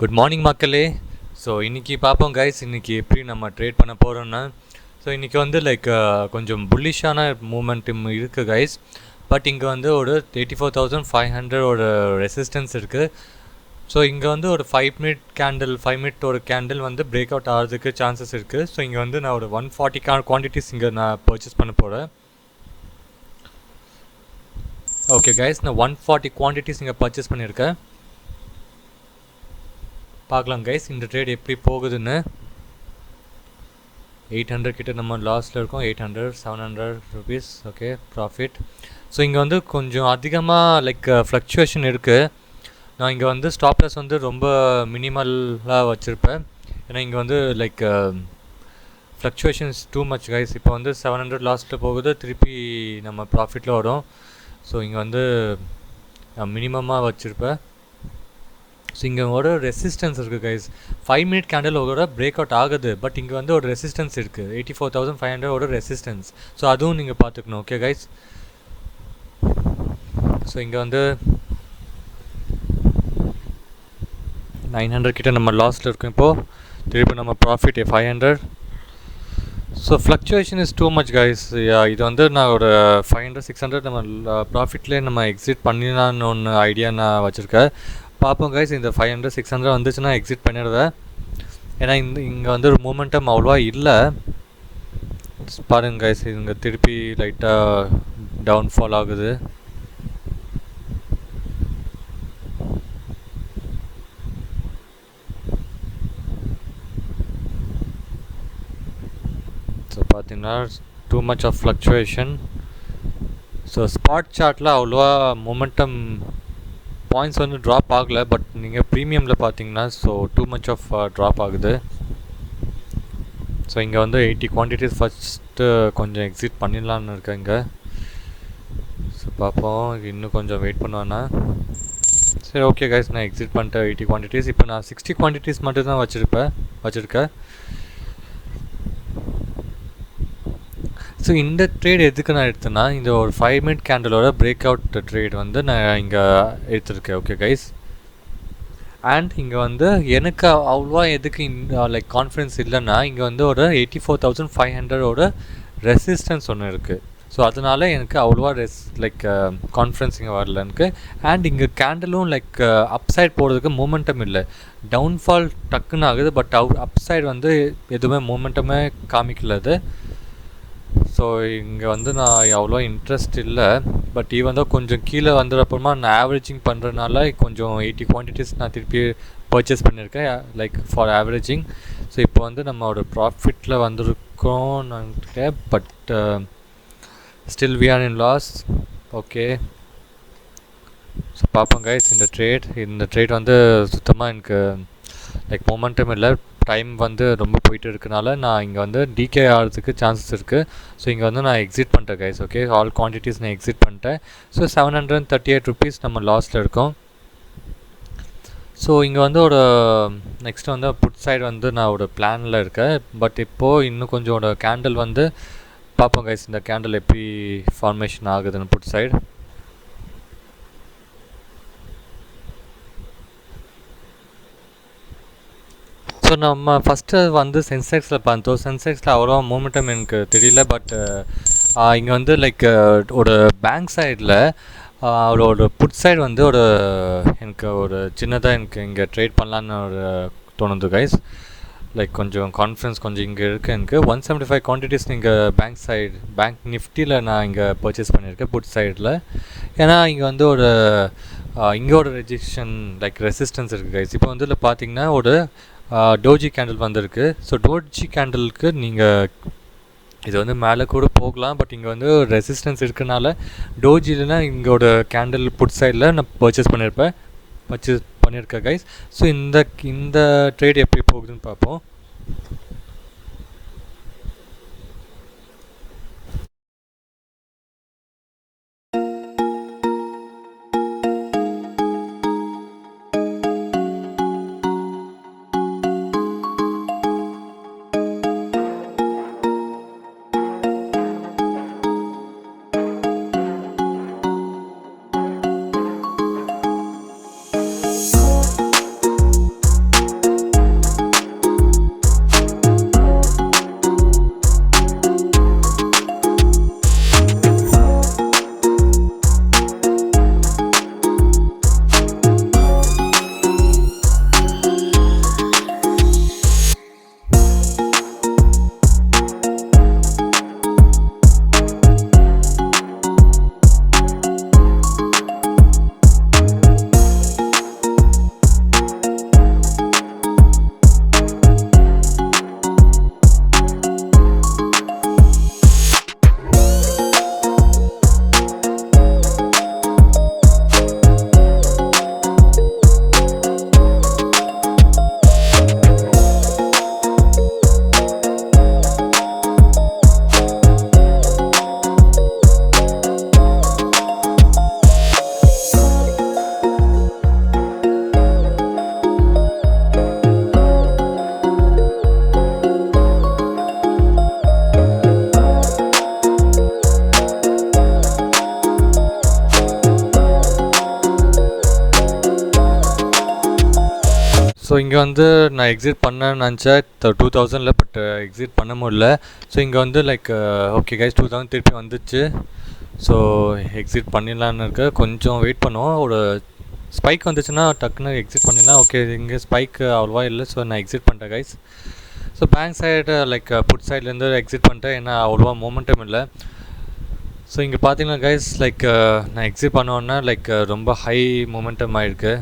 Good morning மக்களே. So இன்றைக்கி பார்ப்போம் கைஸ், இன்றைக்கி எப்படி நம்ம ட்ரேட் பண்ண போகிறோன்னா. ஸோ இன்றைக்கி வந்து கொஞ்சம் புல்லிஷான மூமெண்ட்டும் இருக்குது கைஸ். பட் இங்கே வந்து ஒரு 84,500 ஒரு ரெசிஸ்டன்ஸ் இருக்குது. ஸோ இங்கே வந்து ஒரு 5 மினிட் ஒரு கேண்டில் வந்து பிரேக் அவுட் ஆகிறதுக்கு சான்சஸ் இருக்குது. ஸோ இங்கே வந்து நான் ஒரு 140 குவான்டிட்டிஸ் இங்கே நான் பர்ச்சேஸ் பண்ண போகிறேன். ஓகே கைஸ், நான் 140 குவான்டிட்டிஸ் இங்கே பர்ச்சேஸ் பண்ணியிருக்கேன். பார்க்கலாம் கைஸ் இந்த ட்ரேட் எப்படி போகுதுன்னு. 800 கிட்ட நம்ம லாஸில் இருக்கோம். 800 700 ருபீஸ். Okay, profit. ஸோ இங்கே வந்து கொஞ்சம் அதிகமாக ஃப்ளக்சுவேஷன் இருக்குது. நான் இங்கே வந்து ஸ்டாப்லஸ் வந்து ரொம்ப மினிமலாக வச்சுருப்பேன். ஏன்னா இங்கே வந்து ஃப்ளக்சுவேஷன்ஸ் டூ மச் கைஸ். இப்போ வந்து 700 லாஸ்ட்டில் போகுது, திருப்பி நம்ம ப்ராஃபிட்டில் வரும். ஸோ இங்கே வந்து மினிமமாக வச்சுருப்பேன். ஸோ இங்கே ஒரு ரெசிஸ்டன்ஸ் இருக்குது கைஸ். 5 மினிட் கேண்டில் ஒரு பிரேக் அவுட் ஆகுது. பட் இங்கே வந்து ஒரு ரெசிஸ்டன்ஸ் இருக்குது, 84,500 ஒரு ரெசிஸ்டன்ஸ். ஸோ அதுவும் நீங்கள் பார்த்துக்கணும். ஓகே கைஸ், ஸோ இங்கே வந்து 900 கிட்ட நம்ம லாஸில் இருக்கோம். இப்போது திருப்பி நம்ம profit 500. So fluctuation is too much guys. இது வந்து நான் ஒரு 500 600 நம்ம ப்ராஃபிட்லேயே நம்ம எக்ஸிட் பண்ணிடலான்னு ஒன்று ஐடியா நான் வச்சுருக்கேன். பார்ப்போம் கைஸ், இந்த 500 600 வந்துச்சுன்னா எக்ஸிட் பண்ணிடுவேன். ஏன்னா இங்கே வந்து ஒரு மூமெண்டம் அவ்வளோவா இல்லை. பாருங்க கைஸ், இங்கே திருப்பி லைட்டாக டவுன்ஃபால் ஆகுது. ஸோ பார்த்தீங்கன்னா too much of fluctuation. So spot சார்ட்டில் அவ்வளோவா மொமெண்டம் பாயிண்ட்ஸ் வந்து ட்ராப் ஆகலை. பட் நீங்கள் ப்ரீமியமில் பார்த்தீங்கன்னா so too much of drop ஆகுது. ஸோ இங்கே வந்து 80 குவான்டிட்டிஸ் ஃபஸ்ட்டு கொஞ்சம் எக்ஸிட் பண்ணிடலான்னு இருக்கேன் இங்கே. ஸோ பார்ப்போம், இன்னும் கொஞ்சம் வெயிட் பண்ணுவேன்னா. சரி ஓகே கைஸ், நான் எக்ஸிட் பண்ணிட்டேன் 80 குவான்டிட்டிஸ். இப்போ நான் 60 குவான்டிட்டிஸ் மட்டும் தான் வச்சுருக்கேன். ஸோ இந்த ட்ரேட் எதுக்கு நான் எடுத்தேன்னா, இந்த ஒரு 5 மினிட் கேண்டலோட பிரேக் அவுட் ட்ரேட் வந்து நான் இங்கே எடுத்துருக்கேன். ஓகே கைஸ், அண்ட் இங்கே வந்து எனக்கு அவ்வளோவா எதுக்கு கான்ஃபிடன்ஸ் இல்லைன்னா, இங்கே வந்து ஒரு 84,500 ரெசிஸ்டன்ஸ் ஒன்று இருக்குது. ஸோ அதனால் எனக்கு அவ்வளோவா கான்ஃபிடன்ஸ் இங்கே வரல எனக்கு. அண்ட் இங்கே கேண்டலும் அப்சைட் போகிறதுக்கு மூமெண்டம் இல்லை, டவுன்ஃபால் டக்குன்னு ஆகுது. பட் அப்சைட் வந்து எதுவுமே மூமெண்டமே காமிக்கல அது. ஸோ இங்கே வந்து நான் அவ்வளோ இன்ட்ரெஸ்ட் இல்லை. பட் ஈவன் தான் கொஞ்சம் கீழே வந்ததுக்கப்புறமா நான் ஆவரேஜிங் பண்ணுறதுனால கொஞ்சம் 80 குவான்டிட்டிஸ் நான் திருப்பி பர்ச்சேஸ் பண்ணியிருக்கேன் ஃபார் ஆவரேஜிங். ஸோ இப்போ வந்து நம்மளோட ப்ராஃபிட்டில் வந்திருக்கோம் நினைக்கிறேன். But still we are in loss. Okay, so பார்ப்போம் கைஸ். இந்த ட்ரேட் வந்து சுத்தமாக எனக்கு மொமெண்டம் இல்லை. டைம் வந்து ரொம்ப போயிட்டு இருக்கனால நான் இங்கே வந்து டிகே ஆகிறதுக்கு சான்சஸ் இருக்குது. ஸோ இங்கே வந்து நான் எக்ஸிட் பண்ணிட்டேன் கைஸ். ஓகே, ஆல் குவான்டிட்டிஸ் நான் எக்ஸிட் பண்ணிட்டேன். ஸோ 738 ருபீஸ் நம்ம லாஸில் இருக்கோம். ஸோ இங்கே வந்து ஒரு நெக்ஸ்ட்டு வந்து புட் சைடு வந்து நான் ஒரு பிளானில் இருக்கேன். பட் இப்போது இன்னும் கொஞ்சம் ஒரு கேண்டில் வந்து பார்ப்போம் கைஸ், இந்த கேண்டில் எப்படி ஃபார்மேஷன் ஆகுதுன்னு புட் சைடு. ஸோ நம்ம ஃபஸ்ட்டு வந்து சென்செக்ஸில் பார்த்தோம். சென்செக்ஸில் அவ்வளோ மூமெண்டம் எனக்கு தெரியல. பட் இங்கே வந்து ஒரு பேங்க் சைடில் ஒரு புட் சைடு வந்து எனக்கு ஒரு சின்னதாக எனக்கு இங்கே ட்ரேட் பண்ணலான்னு தோணுது கைஸ். கொஞ்சம் கான்ஃபிடன்ஸ் கொஞ்சம் இங்கே இருக்குது எனக்கு. 175 குவான்டிட்டிஸ் நீங்கள் பேங்க் நிஃப்டியில் நான் இங்கே பர்ச்சேஸ் பண்ணியிருக்கேன் புட் சைடில். ஏன்னா இங்கே வந்து இங்கே ஒரு ரெசிஸ்டன்ஸ் இருக்குது கைஸ். இப்போ வந்து பார்த்தீங்கன்னா ஒரு டோஜி கேண்டில் வந்திருக்கு. ஸோ டோஜி கேண்டிலுக்கு நீங்கள் இது வந்து மேலே கூட போகலாம். பட் இங்கே வந்து ரெசிஸ்டன்ஸ் இருக்கனால டோஜிலனா இங்கோட கேண்டில் புட் சைடில் நான் பர்ச்சேஸ் பண்ணியிருக்கேன் கைஸ். ஸோ இந்த ட்ரேட் எப்படி போகுதுன்னு பார்ப்போம். ஸோ இங்கே வந்து நான் எக்ஸிட் பண்ணேன்னு நினச்சேன் 2000 பட் எக்ஸிட் பண்ண முடியல. ஸோ இங்கே வந்து லைக் ஓகே கைஸ் 2000 திருப்பி வந்துச்சு. ஸோ எக்ஸிட் பண்ணிடலான்னு இருக்க, கொஞ்சம் வெயிட் பண்ணுவோம். ஒரு ஸ்பைக் வந்துச்சுன்னா டக்குன்னு எக்ஸிட் பண்ணிடலாம். ஓகே இங்கே ஸ்பைக் அவ்வளோவா இல்லை, ஸோ நான் எக்ஸிட் பண்ணிட்டேன் guys. So bank side like put சைட்லேருந்து எக்ஸிட் பண்ணிட்டேன், ஏன்னா அவ்வளோவா மொமெண்டம் இல்லை. ஸோ இங்கே பார்த்தீங்கன்னா கைஸ் லைக் நான் எக்ஸிட் பண்ணோன்னா லைக் ரொம்ப ஹை மொமெண்டம் ஆகிருக்கு.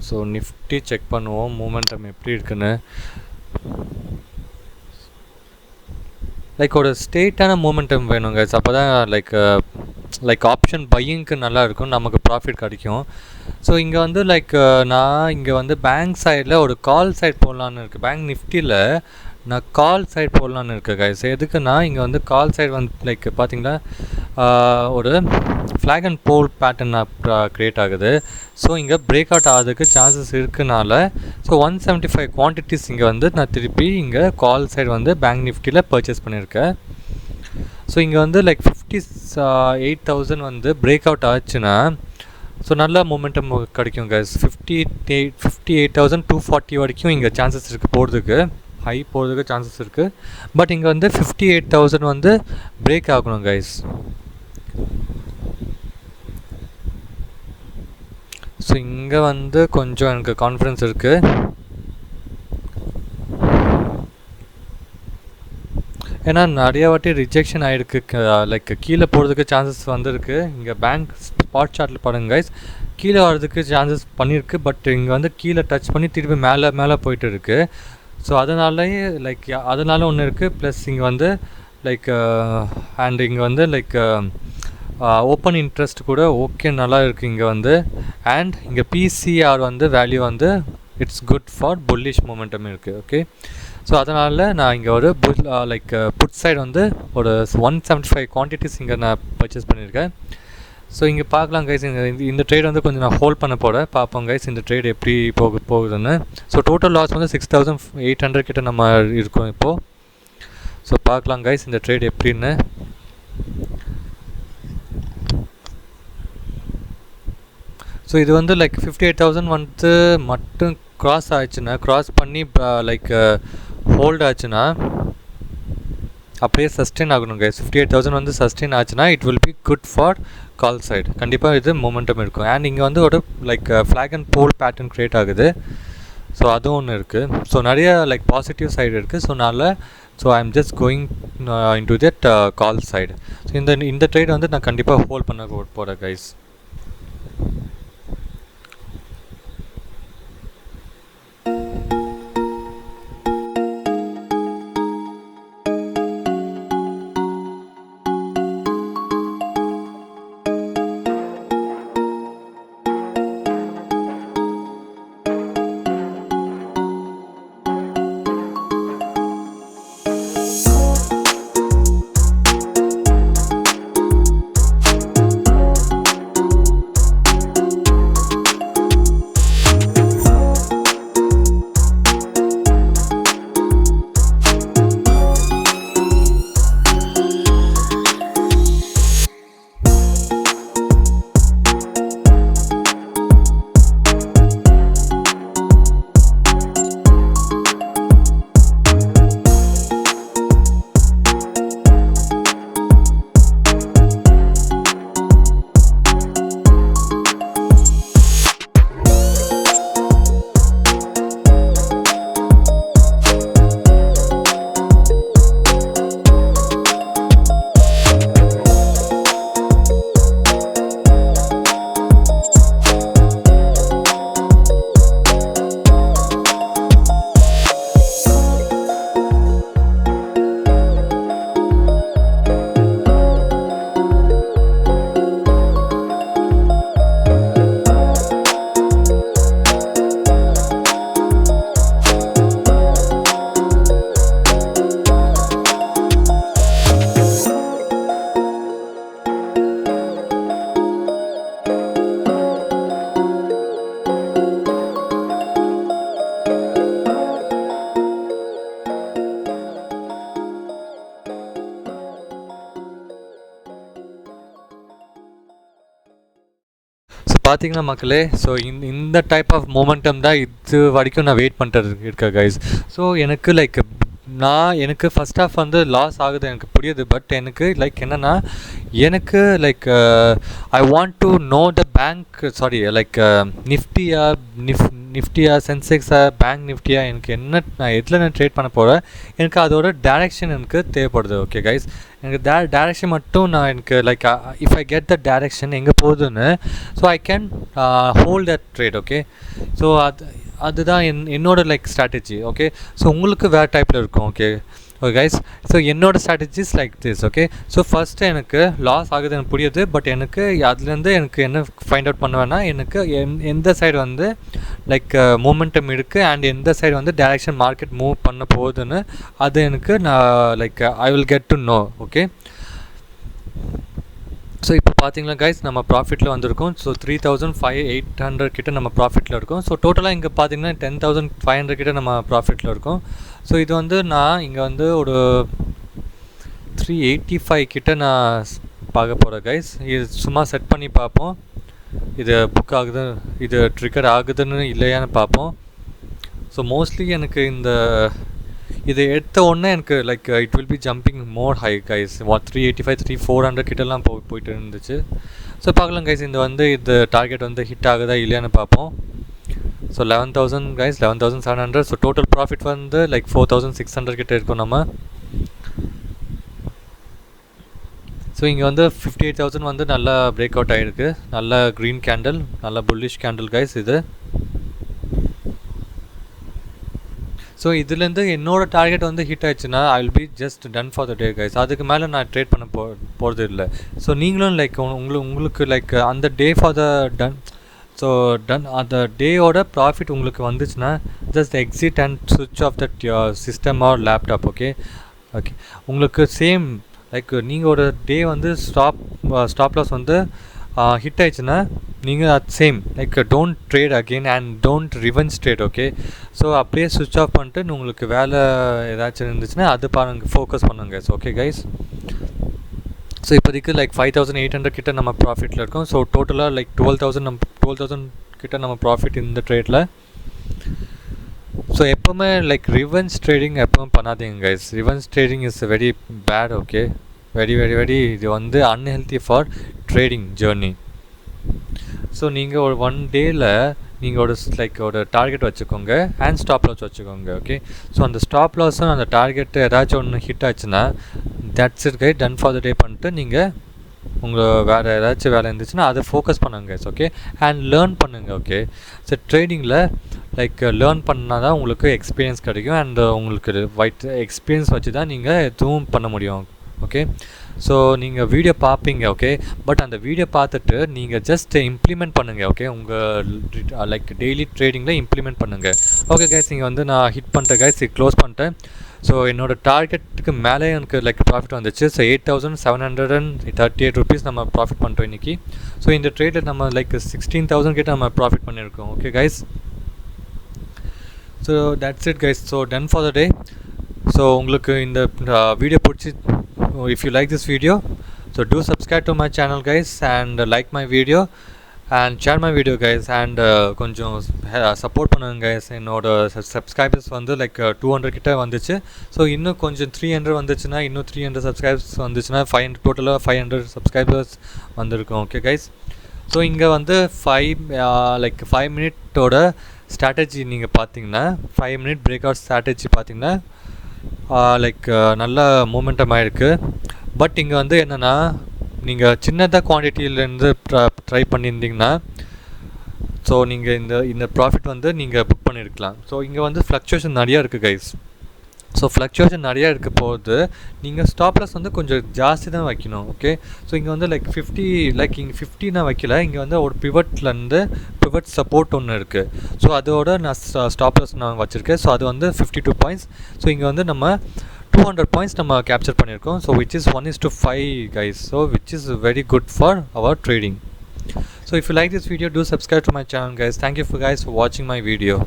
ஸோ நிஃப்டி செக் பண்ணுவோம் மூமெண்டம் எப்படி இருக்குன்னு. லைக் ஒரு ஸ்ட்ரெயிட்டான மூமெண்டம் வேணுங்க, அப்போ தான் லைக் ஆப்ஷன் பையிங்க்கு நல்லாயிருக்கும், நமக்கு ப்ராஃபிட் கிடைக்கும். ஸோ இங்கே வந்து லைக் நான் இங்கே வந்து பேங்க் சைடில் ஒரு கால் சைட் போடலான்னு இருக்குது. பேங்க் நிஃப்டியில் நான் கால் சைட் போடலான்னு இருக்கேன் கைஸ். எதுக்குன்னா இங்கே வந்து கால் சைட் வந்து லைக் பார்த்தீங்கன்னா ஒரு flag and pole pattern create ஆகுது. ஸோ இங்கே பிரேக் அவுட் ஆகிறதுக்கு சான்சஸ் இருக்குனால ஸோ 175 குவான்டிட்டிஸ் இங்கே வந்து நான் திருப்பி இங்கே கால் சைடு வந்து பேங்க் நிஃப்டியில் பர்ச்சேஸ் பண்ணியிருக்கேன். ஸோ இங்கே வந்து லைக் 58,000 வந்து பிரேக் அவுட் ஆச்சுன்னா ஸோ நல்ல மொமெண்டம் கிடைக்கும் கைஸ். 58,240 வரைக்கும் இங்கே சான்சஸ் இருக்குது போகிறதுக்கு, ஹை போகிறதுக்கு சான்சஸ் இருக்குது. பட் இங்கே வந்து 58,000 வந்து பிரேக் ஆகணும் கைஸ். ஸோ இங்கே வந்து கொஞ்சம் எனக்கு கான்ஃபிடன்ஸ் இருக்குது. ஏன்னா நிறைய வாட்டி ரிஜெக்ஷன் ஆகிருக்கு, லைக் கீழே போகிறதுக்கு சான்சஸ் வந்திருக்கு. இங்கே பேங்க் ஸ்பாட் சார்ட்டில் பாருங்க கைஸ், கீழே வர்றதுக்கு சான்சஸ் பண்ணியிருக்கு. பட் இங்கே வந்து கீழே டச் பண்ணி திருப்பி மேலே போயிட்டு இருக்குது. ஸோ அதனாலேயே லைக் அதனால ஒன்று இருக்குது. ப்ளஸ் இங்கே வந்து லைக் அண்ட் இங்கே வந்து லைக் ஓப்பன் இன்ட்ரெஸ்ட் கூட ஓகே நல்லா இருக்குது இங்கே வந்து. அண்ட் இங்கே பிசிஆர் வந்து வேல்யூ வந்து it's good for bullish momentum இருக்குது. ஓகே ஸோ அதனால் நான் இங்கே ஒரு லைக் புட் சைடு வந்து ஒரு 175 குவான்டிட்டிஸ் இங்கே நான் பர்ச்சேஸ் பண்ணியிருக்கேன். ஸோ இங்கே பார்க்கலாம் கைஸ், இந்த ட்ரேட் வந்து கொஞ்சம் நான் ஹோல்ட் பண்ண போகிறேன். பார்ப்போம் கைஸ் இந்த ட்ரேட் எப்படி போகுதுன்னு. ஸோ டோட்டல் லாஸ் வந்து 6,800 கிட்ட நம்ம இருக்கோம் இப்போது. ஸோ பார்க்கலாம் கைஸ் இந்த ட்ரேட் எப்படின்னு. ஸோ இது வந்து லைக் 58,000 வந்து மட்டும் க்ராஸ் ஆச்சுன்னா, க்ராஸ் பண்ணி லைக் ஹோல்ட் ஆச்சுன்னா அப்படியே சஸ்டெயின் ஆகணும் கைஸ். 58,000 வந்து சஸ்டெயின் ஆச்சுன்னா it will be good for call side, கண்டிப்பாக இது மொமெண்டம் இருக்கும். அண்ட் இங்கே வந்து ஒரு like flag and pole pattern create ஆகுது. ஸோ அதுவும் ஒன்று இருக்குது. ஸோ நிறைய லைக் பாசிட்டிவ் சைடு இருக்குது. So so I am just going in to that call side. So இந்த ட்ரேட் வந்து நான் கண்டிப்பாக ஹோல்ட் பண்ண போகிறேன் கைஸ். பார்த்தீங்கன்னா மக்களே, ஸோ இந்த டைப் ஆஃப் மொமெண்டம் தான் இது வரைக்கும் நான் வெயிட் பண்ணுறது இருக்கேன் கைஸ். ஸோ எனக்கு லைக் எனக்கு ஃபஸ்ட் ஆஃப் வந்து லாஸ் ஆகுது எனக்கு புரியுது. பட் எனக்கு லைக் என்னென்னா, எனக்கு like I want to know the bank, sorry like நிஃப்டியா சென்செக்ஸா பேங்க் நிஃப்டியா, எனக்கு என்ன நான் எதில் நான் ட்ரேட் பண்ண போகிறேன், எனக்கு அதோட டேரெக்ஷன் எனக்கு தேவைப்படுது. ஓகே கைஸ், எனக்கு டேரெக்ஷன் மட்டும் நான் எனக்கு like if I get the direction எங்கே போகுதுன்னு, so I can hold that trade. Okay, so அதுதான் என்னோட லைக் ஸ்ட்ராட்டஜி. ஓகே, ஸோ உங்களுக்கு வேறு டைப்பில் இருக்கும். ஓகே ஓகே கைஸ், ஸோ என்னோடய strategies like this. Okay, so first எனக்கு லாஸ் ஆகுது எனக்கு புரியுது. பட் எனக்கு அதுலேருந்து எனக்கு என்ன ஃபைண்ட் அவுட் பண்ணுவேன்னா, எனக்கு எந்த சைடு வந்து லைக் மூமெண்டம் இருக்குது அண்ட் எந்த சைடு வந்து டைரெக்ஷன் மார்க்கெட் மூவ் பண்ண போகுதுன்னு அது எனக்கு நான் like I will get to know. Okay, so இப்போ பார்த்தீங்களா கைஸ், நம்ம ப்ராஃபிட்டில் வந்திருக்கோம். ஸோ 3,800 கிட்ட நம்ம ப்ராஃபிட்டில் இருக்கோம். ஸோ டோட்டலாக இங்கே பார்த்தீங்கன்னா 10,500 கிட்ட நம்ம ப்ராஃபிட்டில் இருக்கோம். ஸோ இது வந்து நான் இங்கே வந்து ஒரு 385 கிட்ட நான் பார்க்க போகிறேன் கைஸ். இது சும்மா செட் பண்ணி பார்ப்போம், இது புக் ஆகுது, இது ட்ரிகர் ஆகுதுன்னு இல்லையான்னு பார்ப்போம். ஸோ மோஸ்ட்லி எனக்கு இது எடுத்த உடனே எனக்கு like it will B jumping more hi guys. 385 400 கிட்டலாம் போயிட்டு இருந்துச்சு. ஸோ பார்க்கலாம் கைஸ், இது டார்கெட் வந்து ஹிட் ஆகுதா இல்லையான்னு பார்ப்போம். So 11,000 guys, 11,700. So total profit வந்து லைக் 4,600 கிட்ட இருக்கும் நம்ம. ஸோ இங்கே வந்து 58,000 வந்து நல்லா பிரேக் அவுட் ஆகிருக்கு. நல்ல க்ரீன் கேண்டில், நல்ல புல்லிஷ் கேண்டில் கைஸ் இது. ஸோ இதுலேருந்து என்னோடய டார்கெட் வந்து ஹிட் ஆயிடுச்சுன்னா I will be just done for the day guys. அதுக்கு மேலே நான் ட்ரேட் பண்ண போகிறது இல்லை. ஸோ நீங்களும் லைக் உங்களுக்கு லைக் அந்த day for the done, so அந்த டேயோட ப்ராஃபிட் உங்களுக்கு வந்துச்சுன்னா ஜஸ்ட் எக்ஸிட் அண்ட் சுவிட்ச் off that system or laptop. Okay okay, உங்களுக்கு சேம் லைக் நீங்கள் ஒரு டே வந்து ஸ்டாப் லாஸ் வந்து ஹிட் ஆயிடுச்சுன்னா நீங்கள் அது same like don't trade again and don't revenge trade. Okay, so அப்படியே சுவிட்ச் ஆஃப் பண்ணிட்டு உங்களுக்கு வேலை ஏதாச்சும் இருந்துச்சுன்னா அது பாருங்கள், ஃபோக்கஸ் பண்ணுங்க. ஓகே கைஸ், ஸோ இப்போதைக்கு லைக் 5,800 கிட்ட நம்ம ப்ராஃபிட்டில் இருக்கோம். ஸோ டோட்டலாக லைக் 12,000 கிட்ட நம்ம ப்ராஃபிட் இந்த ட்ரேடில். ஸோ எப்போவுமே லைக் ரிவெஞ்ச் ட்ரேடிங் எப்பவும் பண்ணாதீங்க guys. Revenge trading is very bad. Okay, very very very இது வந்து unhealthy for trading journey. So நீங்கள் ஒரு 1 டேயில் நீங்கள் ஒரு டார்கெட் வச்சுக்கோங்க அண்ட் ஸ்டாப் லாஸ் வச்சுக்கோங்க. ஓகே, ஸோ அந்த ஸ்டாப் லாஸும் அந்த டார்கெட்டு ஏதாச்சும் ஒன்று ஹிட் ஆச்சுன்னா that's it guys, done for the day பண்ணிட்டு நீங்கள் உங்கள் வேறு ஏதாச்சும் வேலை இருந்துச்சுன்னா அதை ஃபோக்கஸ் பண்ணுங்க. ஓகே, அண்ட் லேர்ன் பண்ணுங்கள். ஓகே, ஸோ ட்ரேடிங்கில் லைக் லேர்ன் பண்ணால் தான் உங்களுக்கு எக்ஸ்பீரியன்ஸ் கிடைக்கும் அண்ட் உங்களுக்கு எக்ஸ்பீரியன்ஸ் வச்சு தான் நீங்கள் எதுவும் பண்ண முடியும். ஓகே, ஸோ நீங்கள் வீடியோ பார்ப்பீங்க. ஓகே, பட் அந்த வீடியோ பார்த்துட்டு நீங்கள் ஜஸ்ட் இம்ப்ளிமெண்ட் பண்ணுங்கள். ஓகே, உங்கள் லைக் டெய்லி ட்ரேடிங்கில் இம்ப்ளிமெண்ட் பண்ணுங்கள். ஓகே கைஸ், நீங்கள் வந்து நான் ஹிட் பண்ணிட்டேன் கைஸ், க்ளோஸ் பண்ணிட்டேன். ஸோ என்னோடய டார்கெட்டுக்கு மேலே எனக்கு லைக் ப்ராஃபிட் வந்துச்சு. ஸோ 8,738 ருபீஸ் நம்ம ப்ராஃபிட் பண்ணிட்டோம் இன்றைக்கி. ஸோ இந்த ட்ரேடில் நம்ம லைக் 16,000 கிட்ட நம்ம ப்ராஃபிட் பண்ணியிருக்கோம். Okay guys, so that's it guys. So ton for the day. So உங்களுக்கு இந்த வீடியோ பிடிச்சி, if you like this video, so do subscribe to my channel guys and like my video and share my video guys and கொஞ்சம் support பண்ணுங்க guys. என்னோட subscribers வந்து like 200 கிட்ட வந்துச்சு. So இன்னும் கொஞ்சம் 300 வந்துச்சுன்னா, இன்னும் 300 சப்ஸ்கிரைபர்ஸ் வந்துச்சுன்னா 500 டோட்டலாக 500 சப்ஸ்கிரைபர்ஸ் வந்திருக்கும். ஓகே கைஸ், ஸோ இங்கே வந்து 5 மினிட்டோட ஸ்ட்ராட்டஜி நீங்கள் பார்த்தீங்கன்னா 5 மினிட் பிரேக் அவுட் ஸ்ட்ராட்டஜி பார்த்தீங்கன்னா லைக் நல்ல மூமெண்டம் ஆகிருக்கு. பட் இங்கே வந்து என்னென்னா, நீங்கள் சின்னதாக குவான்டிட்டியிலேருந்து ட்ரை பண்ணியிருந்தீங்கன்னா ஸோ நீங்கள் இந்த ப்ராஃபிட் வந்து நீங்கள் புக் பண்ணியிருக்கலாம். ஸோ இங்கே வந்து ஃப்ளக்சுவேஷன் நிறையா இருக்குது கைஸ். ஸோ ஃப்ளக்சுவேஷன் நிறையா இருக்க போது நீங்கள் ஸ்டாப் லாஸ் வந்து கொஞ்சம் ஜாஸ்தி தான் வைக்கணும். ஓகே, ஸோ இங்கே வந்து லைக் 50 லைக் இங்கே 50 நான் வைக்கல. இங்கே வந்து ஒரு பிவட் சப்போர்ட் ஒன்று இருக்குது. ஸோ அதோட நான் ஸ்டாப் லாஸ் நான் வச்சுருக்கேன். ஸோ அது வந்து 52 பாயிண்ட்ஸ். ஸோ இங்கே வந்து நம்ம 200 பாயிண்ட்ஸ் நம்ம கேப்சர் பண்ணியிருக்கோம். So which is 1:5 guys. So which is very good for our trading. So if you like this video, do subscribe to my channel guys. Thank you guys for watching my video.